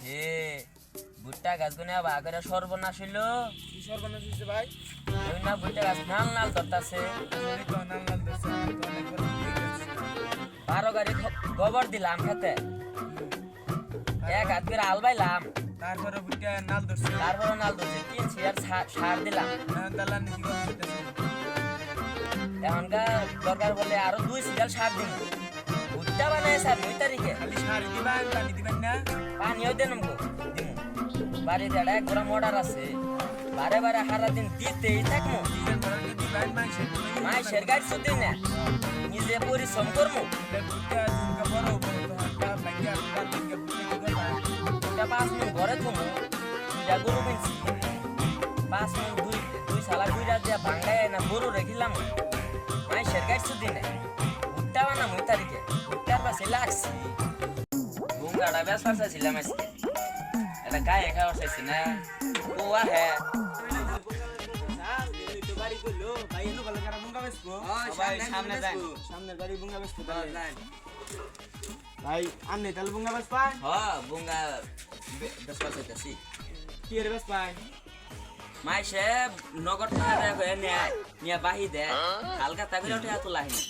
হে ভুট্টা গাছ গুনে বাগরে সর্বনাশ হইলো। কি সর্বনাশ হইছে ভাই? ওই না ভুট্টা গাছ নাল নাল ধরতাছে। এই তো নাল নাল ধরছে, আমি তো অনেকবার দেখেছি। 12 গাড়ি গোবর দিলাম খেতে, এক হাত করে আল বাইলাম, তারপরে বুইটা নাল ধরছে। তারপরে নাল ধরছে, কিনছি আর সার দিলাম। দালান নীতি করতেছে। এখনকার দরকার বলে আরো 2 সিরিয়াল সার দিন। ভুট্টা বানায় স্যার 9 তারিখে। খালি সার দিবেন, পানি দিবেন না? পানিও দেন দিমু। বাড়িতে একটা গোড়া মোটর আছে, বারে বারে সারা দিন দিতেই থাকবো। ডিজেল ভরা দিবেন, মাইসের গাড়ি শুধু না, নিজে পরিশ্রম করবো। বুইটা ঝুমকা বড় বড় তো হালকা ভাইয়া কাল থেকে বুইটা কি করবা? এটা 5 মিনিট ঘরে থমু, দুইটা গরু কিনছি। 5 মিনিট দুই সালা দুইটা দিয়ে ভাঙ্গায় না গরু রেখিলাম। মাইসের গাড়ি শুধু না, ভুট্টা বানাম 9 তারিখে। ভুট্টার পাশে লাগছি বুঙ্গাটা বেশ পারছিলাম আজকে। এটা গায়ে খাওয়া চাইছি না, ও আহে সামনে যাই। সামনের বাড়ি বুঙ্গা বেচতে ভাই আননে তাহলে বুঙ্গা বেচ পাই? হ্যাঁ বুঙ্গা বেশ পারছি। কি রে বেচ পাই? মাইসে নগদ টাকা দেয় কয়ে নেয়, নিয়ে বাহি দেয়, হালকা তাগিরে উঠে এত লাহিনি।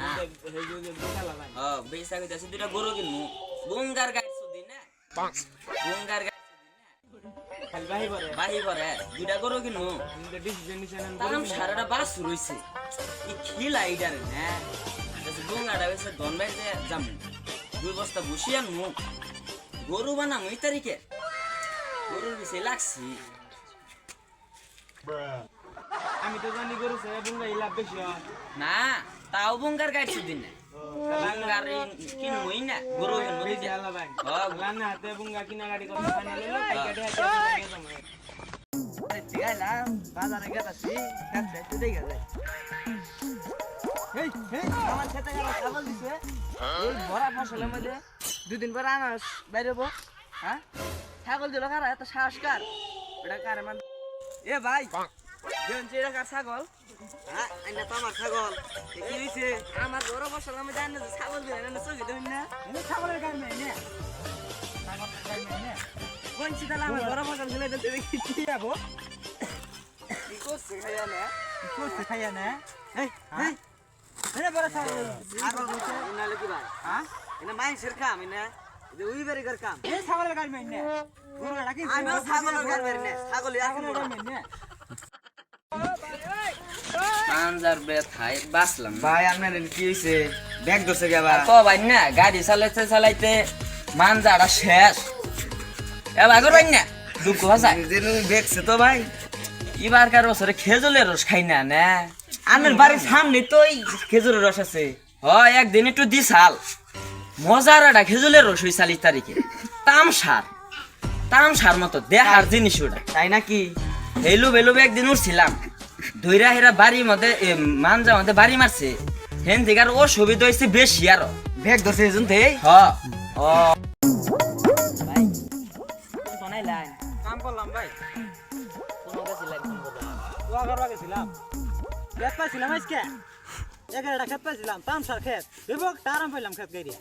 না। বেচা কইতাছি 2টা গরু কিনবো। বুঙ্গার গাড়ি শুধু না, বুঙ্গার গাড়ি খালি বাহি করে বাহি করে 2টা গরু কিনবো। ডিসিশন নিছে না তাম সারাটা বাস রইছে, ই খিলা এইটারে না। বুঙ্গাটা বেশি দন বাইরে যাম, 2 বস্তা বসি আনমু, গরু বানাম 9 তারিখে। গরুর বেশি লাগছি। আমি তো জানি গরু সে বুঙ্গা লাভ বেশি হয়। না তাও বুঙ্গার গাড়ি শুধু না, বুঙ্গার কিনবই না, গরু কিনবো বেশি দিতে। আলা ভাই হ্যাঁ, লানা হাতে বুঙ্গা কিনা গাড়ি করতে ফাইনাল হলো এই গাড়ি হাতে নিয়ে যাবো। গেলাম বাজারে গেলাছি খেতে চলে গেলে এই আমার খেতে গেল ছাগল দিছে এই ভরা ফসলের মধ্যে 2 দিন পর আনাস বাইরেবো। হ্যাঁ ছাগল দিল কারা এত সাহস কার? এটা কার মান? এ ভাই যেন এটা কার ছাগল? হ্যাঁ আইনা তো আমার ছাগল। কি হইছে? আমার ভরা ফসলের মধ্যে আনা ছাগল দিল না চোখে দেন না। এনে ছাগলের গাড়ি নেই নে ছাগল গাড়ি নেই নে কোনছি তাহলে আমার ভরা ফসল ছেলে দিতে দেখি কি যাবো কি করছে খাইয়া না? কি করছে খাইয়া না? এই হ্যাঁ এনে বড় ছাগল ছাগল হইছে নালে কি ভাই? হ্যাঁ এটা মাইন্সের কাম না যে উইবেরিগের কাম। এই ছাগলের গাড়ি নেই নে গরু গাড়ি কি আমিও ছাগলের গাড়ি বের নে ছাগলই আর ছাগলের গাড়ি নেই নে পাঞ্জার ব্যথায় বাঁচলাম না। ভাই আপনার কি হইছে? ব্যাগ ধরছে কে আবার? ক ভাই না গাড়ি চালাইতে চালাইতে মানজাটা শেষ। এবার ভাই না দুঃখ ভাষায় যেন দেখছে তো ভাই এবারকার বছরে খেজুরের রস খাই না না। আপনার বাড়ির সামনে তো এই খেজুরের রস আছে। হয় একদিন একটু দিছাল মজার একটা খেজুরের রস হই 40 তারিখে। তামসার মতো দেখার জিনিস ওটা। তাই নাকি? হেলু বেলু একদিন উঠছিলাম, ধৈরা হেরা বাড়ির মধ্যে মানজা মধ্যে বাড়ি মারছে। হেন থেকে আর অসুবিধা হয়েছে বেশি আরো। ব্যাগ ধরছে এজন তে হ ও ভাই শোনাইলেন কাম করলাম ভাই কোন কাছে লাগবে বলো। দোয়া করবা গেছিলাম খেত পাইছিলাম আজকে 11টা খেত পাইছিলাম তামসার খেত দেবক তারাম পাইলাম খেত গাড়ি